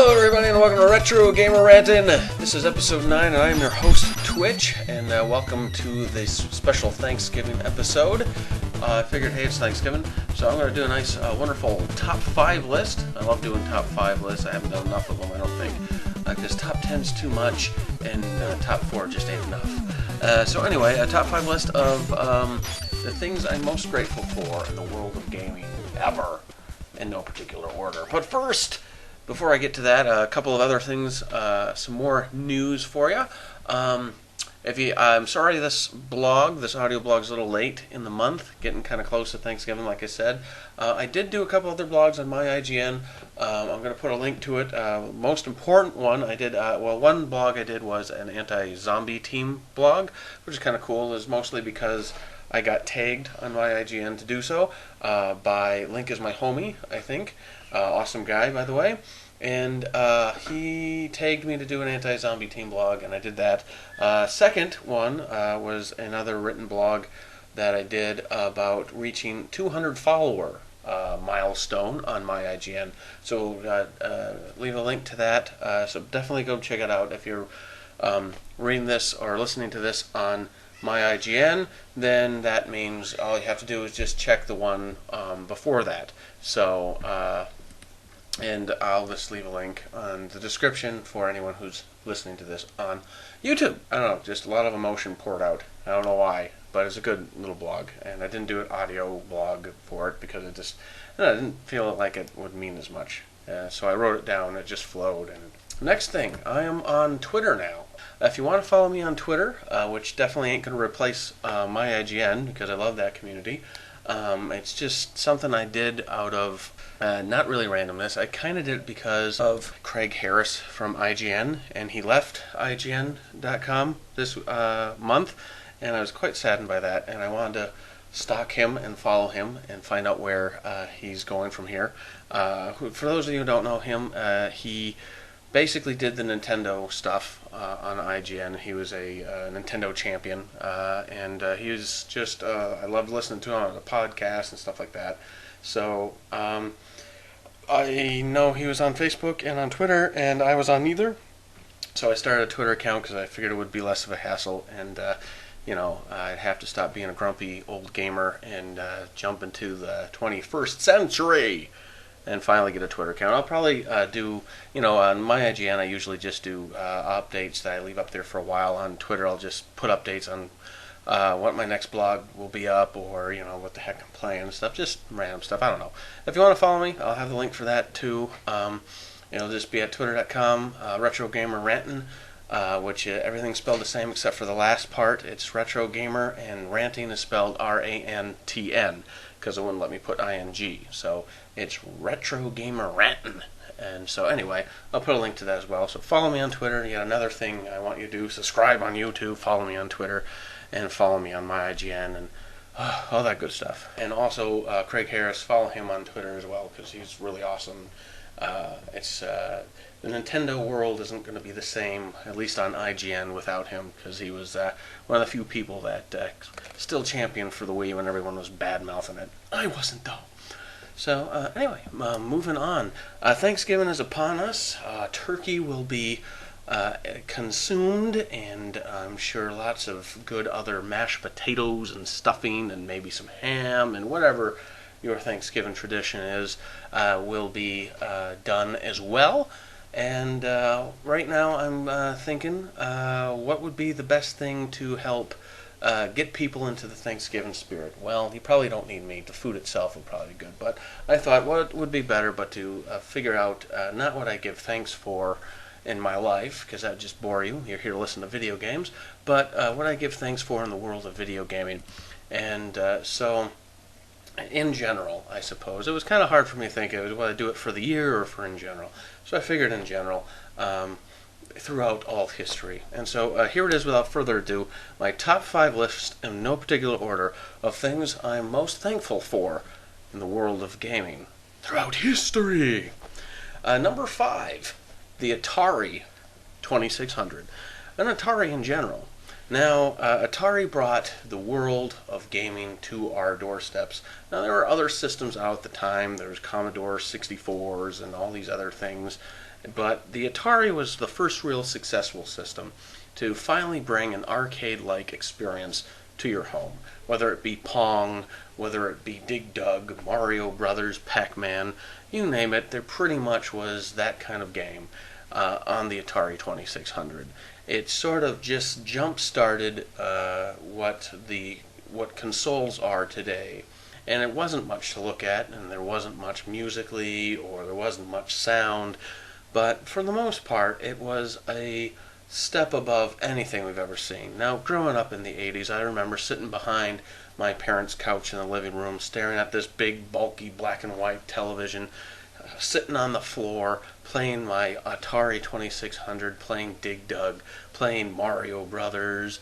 Hello everybody and welcome to Retro Gamer Ranting. This is episode 9 and I am your host Twitch, and welcome to this special Thanksgiving episode. I figured, hey, it's Thanksgiving, so I'm going to do a nice, wonderful top 5 list. I love doing top 5 lists. I haven't done enough of them, I don't think, because top 10's too much and top 4 just ain't enough. So anyway, a top 5 list of the things I'm most grateful for in the world of gaming ever, in no particular order. But first, before I get to that, a couple of other things, some more news for you. I'm sorry this audio blog is a little late in the month, getting kind of close to Thanksgiving, like I said. I did do a couple other blogs on my IGN. I'm going to put a link to it. Most important one I did, one blog I did was an anti-zombie team blog, which is kind of cool. It was mostly because I got tagged on my IGN to do so by Link is my homie, I think. Awesome guy, by the way. And he tagged me to do an anti-zombie team blog, and I did that. Second one was another written blog that I did about reaching 200 follower milestone on my IGN. So leave a link to that. So definitely go check it out. If you're reading this or listening to this on my IGN, then that means all you have to do is just check the one before that. So, and I'll just leave a link on the description for anyone who's listening to this on YouTube. I don't know, just a lot of emotion poured out. I don't know why, but it's a good little blog. And I didn't do an audio blog for it because I didn't feel like it would mean as much. So I wrote it down, it just flowed. And next thing, I am on Twitter now. If you want to follow me on Twitter, which definitely ain't going to replace my IGN because I love that community, it's just something I did out of not really randomness. I kind of did it because of Craig Harris from IGN, and he left IGN.com this month, and I was quite saddened by that, and I wanted to stalk him and follow him and find out where he's going from here. For those of you who don't know him, he basically did the Nintendo stuff on IGN. He was a Nintendo champion, and he was just, I loved listening to him on the podcast and stuff like that. So, I know he was on Facebook and on Twitter, and I was on neither. So I started a Twitter account because I figured it would be less of a hassle, and, I'd have to stop being a grumpy old gamer and jump into the 21st century and finally get a Twitter account. I'll probably do, on my IGN, I usually just do updates that I leave up there for a while. On Twitter, I'll just put updates on what my next blog will be up, or, what the heck I'm playing and stuff, just random stuff. I don't know. If you want to follow me, I'll have the link for that too. Just be at twitter.com, Retro Gamer Ranting, which everything's spelled the same except for the last part. It's Retro Gamer, and Ranting is spelled R-A-N-T-N, because it wouldn't let me put ing. So it's Retro Gamer Ranting. And so anyway, I'll put a link to that as well. So follow me on Twitter. Yet another thing I want you to do, subscribe on YouTube, follow me on Twitter, and follow me on my IGN, and all that good stuff. And also Craig Harris, follow him on Twitter as well, because he's really awesome. The Nintendo world isn't going to be the same, at least on IGN, without him, because he was one of the few people that still championed for the Wii when everyone was bad-mouthing it. I wasn't, though. So, anyway, moving on. Thanksgiving is upon us. Turkey will be consumed, and I'm sure lots of good other mashed potatoes and stuffing and maybe some ham and whatever your Thanksgiving tradition is will be done as well. And right now I'm thinking what would be the best thing to help get people into the Thanksgiving spirit. Well, you probably don't need me. The food itself would probably be good. But I thought what would be better but to figure out not what I give thanks for in my life, because that would just bore you. You're here to listen to video games. But what I give thanks for in the world of video gaming. And so in general, I suppose. It was kind of hard for me to think, whether I do it for the year or for in general. So I figured in general, throughout all history. And so here it is, without further ado, my top 5 list in no particular order of things I'm most thankful for in the world of gaming throughout history. Number 5, the Atari 2600. An Atari in general. Now, Atari brought the world of gaming to our doorsteps. Now, there were other systems out at the time. There was Commodore 64s and all these other things. But the Atari was the first real successful system to finally bring an arcade-like experience to your home. Whether it be Pong, whether it be Dig Dug, Mario Brothers, Pac-Man, you name it, there pretty much was that kind of game on the Atari 2600. It sort of just jump-started what consoles are today. And it wasn't much to look at, and there wasn't much musically, or there wasn't much sound, but for the most part, it was a step above anything we've ever seen. Now, growing up in the 80s, I remember sitting behind my parents' couch in the living room, staring at this big, bulky, black and white television, sitting on the floor, playing my Atari 2600, playing Dig Dug, playing Mario Brothers,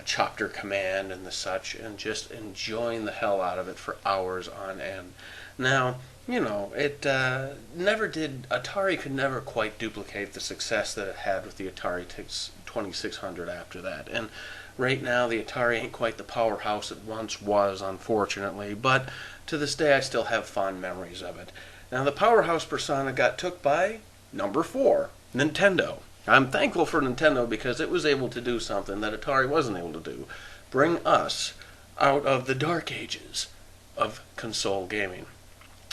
Chopper Command, and the such, and just enjoying the hell out of it for hours on end. Now, Atari could never quite duplicate the success that it had with the Atari 2600 after that. And right now, the Atari ain't quite the powerhouse it once was, unfortunately, but to this day, I still have fond memories of it. Now, the powerhouse persona got took by number 4, Nintendo. I'm thankful for Nintendo because it was able to do something that Atari wasn't able to do. Bring us out of the dark ages of console gaming.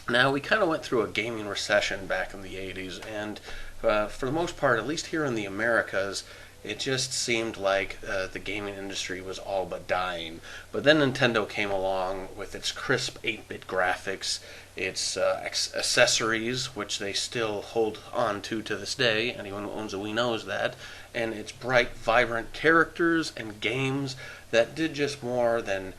Now, we kind of went through a gaming recession back in the 80s, and for the most part, at least here in the Americas, it just seemed like the gaming industry was all but dying. But then Nintendo came along with its crisp 8-bit graphics, its accessories, which they still hold on to this day. Anyone who owns a Wii knows that. And its bright, vibrant characters and games that did just more than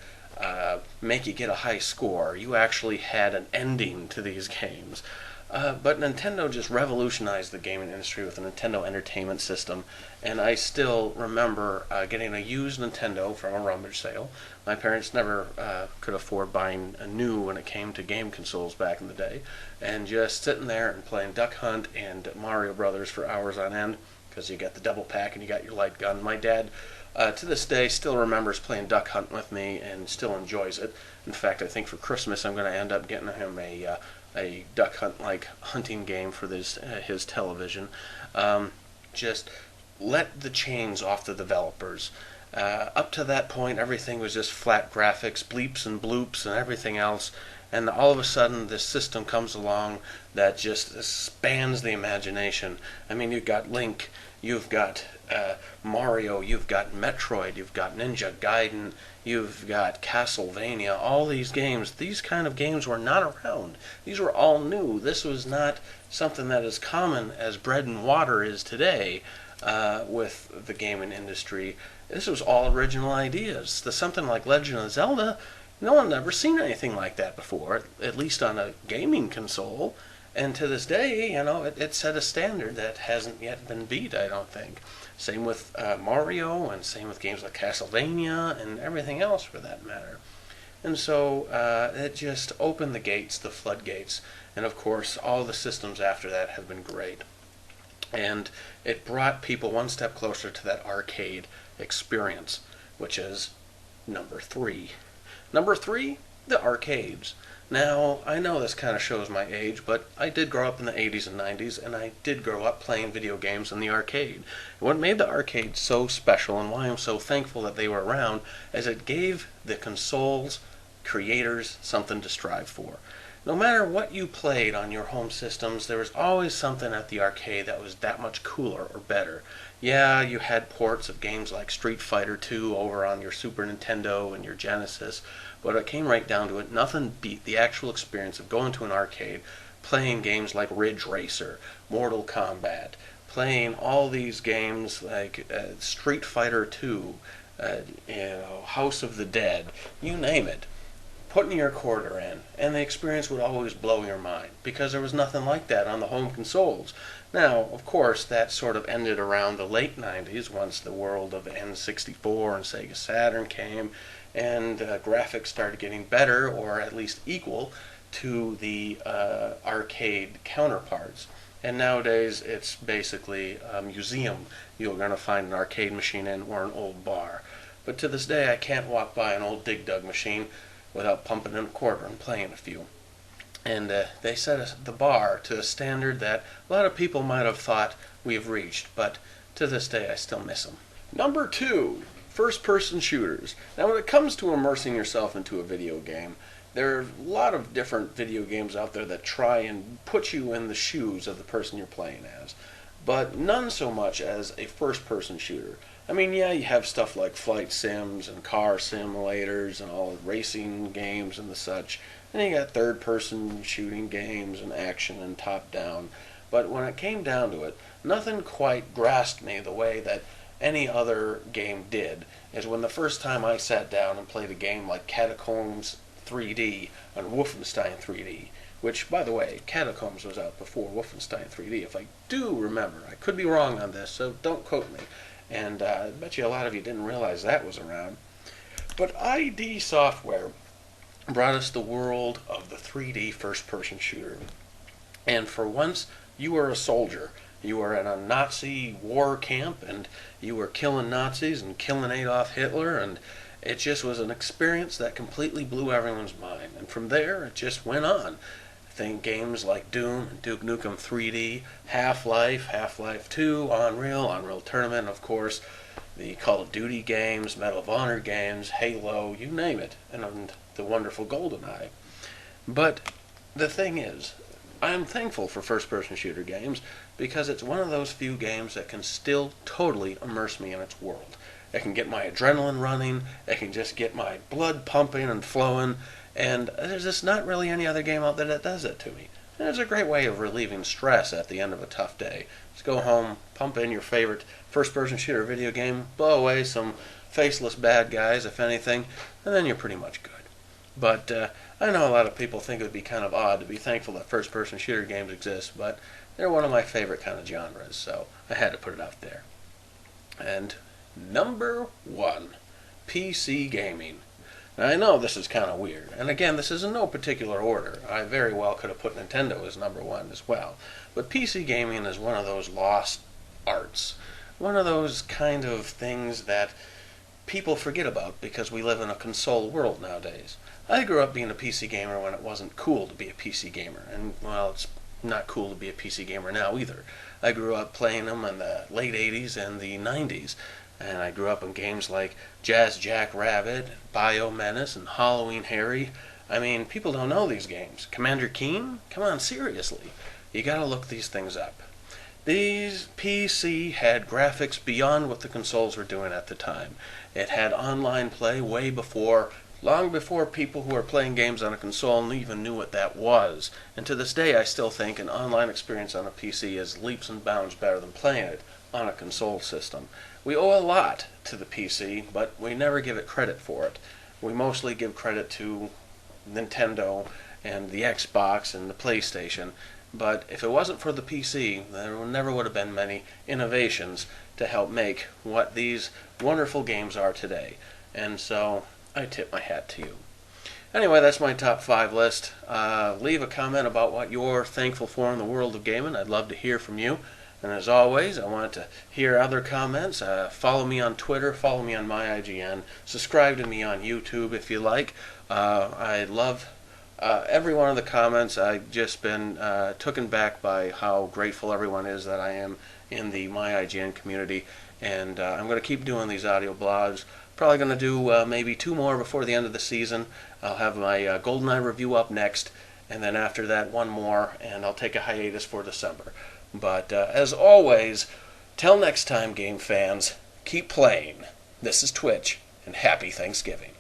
make you get a high score. You actually had an ending to these games. But Nintendo just revolutionized the gaming industry with the Nintendo Entertainment System, and I still remember getting a used Nintendo from a rummage sale. My parents never could afford buying a new when it came to game consoles back in the day, and just sitting there and playing Duck Hunt and Mario Brothers for hours on end, because you got the double pack and you got your light gun. My dad, to this day, still remembers playing Duck Hunt with me and still enjoys it. In fact, I think for Christmas I'm going to end up getting him a Duck Hunt-like hunting game for his television. Just let the chains off the developers. Up to that point, everything was just flat graphics, bleeps and bloops and everything else. And all of a sudden, this system comes along that just spans the imagination. I mean, you've got Link, you've got Mario, you've got Metroid, you've got Ninja Gaiden, you've got Castlevania, all these games. These kind of games were not around. These were all new. This was not something that is common as bread and water is today with the gaming industry. This was all original ideas. Something like Legend of Zelda, no one had ever seen anything like that before, at least on a gaming console. And to this day, it set a standard that hasn't yet been beat, I don't think. Same with Mario, and same with games like Castlevania, and everything else for that matter. And so it just opened the gates, the floodgates. And of course, all the systems after that have been great. And it brought people one step closer to that arcade experience, which is number 3. Number 3, the arcades. Now, I know this kind of shows my age, but I did grow up in the 80s and 90s, and I did grow up playing video games in the arcade. And what made the arcade so special, and why I'm so thankful that they were around, is it gave the consoles creators something to strive for. No matter what you played on your home systems, there was always something at the arcade that was that much cooler or better. Yeah, you had ports of games like Street Fighter 2 over on your Super Nintendo and your Genesis, but it came right down to it. Nothing beat the actual experience of going to an arcade, playing games like Ridge Racer, Mortal Kombat, playing all these games like Street Fighter 2, House of the Dead, you name it. Putting your quarter in, and the experience would always blow your mind, because there was nothing like that on the home consoles. Now, of course, that sort of ended around the late 90s, once the world of N64 and Sega Saturn came, and graphics started getting better, or at least equal, to the arcade counterparts. And nowadays, it's basically a museum you're going to find an arcade machine in or an old bar. But to this day, I can't walk by an old Dig Dug machine without pumping in a quarter and playing a few. And they set the bar to a standard that a lot of people might have thought we've reached, but to this day I still miss them. Number 2, first-person shooters. Now when it comes to immersing yourself into a video game, there are a lot of different video games out there that try and put you in the shoes of the person you're playing as, but none so much as a first-person shooter. I mean, yeah, you have stuff like flight sims and car simulators and all racing games and the such. And you got third-person shooting games and action and top-down. But when it came down to it, nothing quite grasped me the way that any other game did. Is when the first time I sat down and played a game like Catacombs 3D and Wolfenstein 3D. Which, by the way, Catacombs was out before Wolfenstein 3D, if I do remember. I could be wrong on this, so don't quote me. And I bet you a lot of you didn't realize that was around. But ID Software brought us the world of the 3D first-person shooter. And for once, you were a soldier. You were in a Nazi war camp, and you were killing Nazis and killing Adolf Hitler, and it just was an experience that completely blew everyone's mind. And from there, it just went on. Think games like Doom and Duke Nukem 3D, Half-Life, Half-Life 2, Unreal Tournament, of course, the Call of Duty games, Medal of Honor games, Halo, you name it, and the wonderful GoldenEye. But the thing is, I'm thankful for first-person shooter games because it's one of those few games that can still totally immerse me in its world. It can get my adrenaline running, it can just get my blood pumping and flowing, and there's just not really any other game out there that does it to me. And it's a great way of relieving stress at the end of a tough day. Just go home, pump in your favorite first-person shooter video game, blow away some faceless bad guys, if anything, and then you're pretty much good. But I know a lot of people think it would be kind of odd to be thankful that first-person shooter games exist, but they're one of my favorite kind of genres, so I had to put it out there. And number 1, PC gaming. Now, I know this is kind of weird, and again, this is in no particular order. I very well could have put Nintendo as number 1 as well. But PC gaming is one of those lost arts. One of those kind of things that people forget about because we live in a console world nowadays. I grew up being a PC gamer when it wasn't cool to be a PC gamer, and, well, it's not cool to be a PC gamer now either. I grew up playing them in the late 80s and the 90s. And I grew up in games like Jazz Jack Rabbit, Bio Menace, and Halloween Harry. I mean, people don't know these games. Commander Keen? Come on, seriously. You gotta look these things up. These PC had graphics beyond what the consoles were doing at the time. It had online play way before, long before people who were playing games on a console even knew what that was. And to this day, I still think an online experience on a PC is leaps and bounds better than playing it on a console system. We owe a lot to the PC, but we never give it credit for it. We mostly give credit to Nintendo and the Xbox and the PlayStation, but if it wasn't for the PC, there never would have been many innovations to help make what these wonderful games are today. And so, I tip my hat to you. Anyway, that's my top 5 list. Leave a comment about what you're thankful for in the world of gaming. I'd love to hear from you. And as always, I want to hear other comments. Follow me on Twitter, follow me on my IGN, subscribe to me on YouTube if you like. I love every one of the comments. I've just been taken back by how grateful everyone is that I am in the my IGN community. And I'm going to keep doing these audio blogs. Probably going to do maybe 2 more before the end of the season. I'll have my GoldenEye review up next, and then after that 1 more, and I'll take a hiatus for December. But as always, till next time, game fans, keep playing. This is Twitch, and happy Thanksgiving.